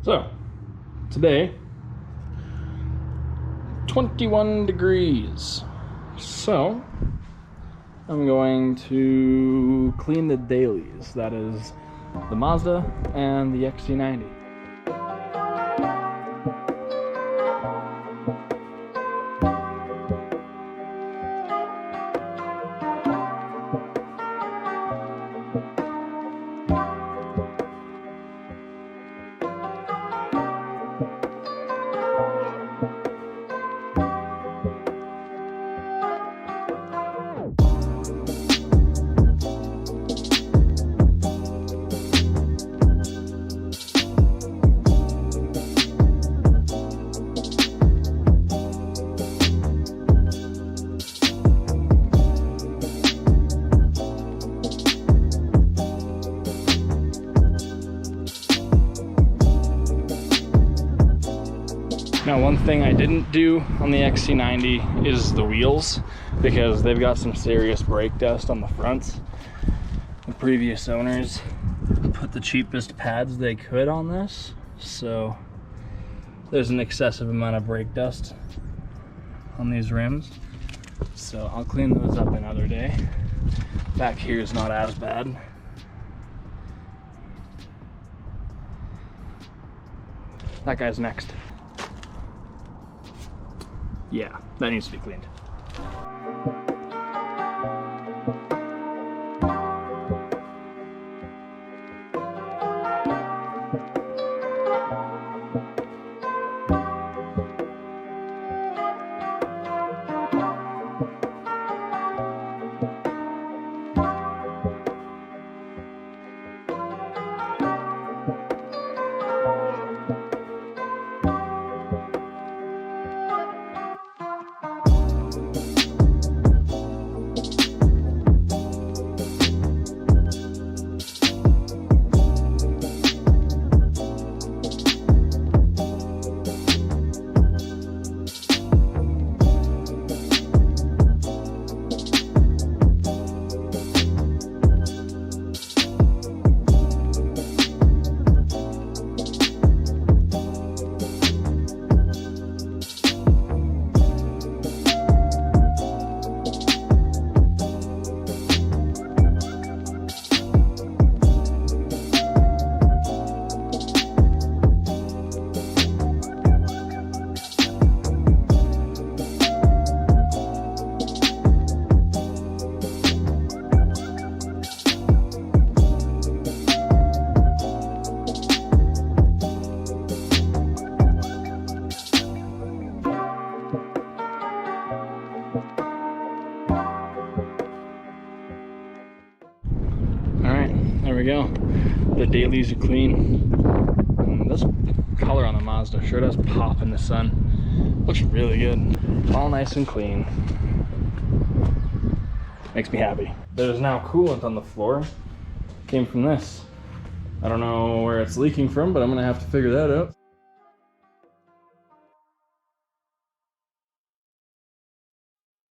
So, today, 21 degrees. So, I'm going to clean the dailies. That is the Mazda and the XC90. Now, one thing I didn't do on the XC90 is the wheels, because they've got some serious brake dust on the fronts. The previous owners put the cheapest pads they could on this, so there's an excessive amount of brake dust on these rims. So I'll clean those up another day. Back here is not as bad. That guy's next. Yeah, that needs to be cleaned. There we go. The dailies are clean. And this color on the Mazda sure does pop in the sun. Looks really good. All nice and clean. Makes me happy. There's now coolant on the floor. Came from this. I don't know where it's leaking from, but I'm gonna have to figure that out.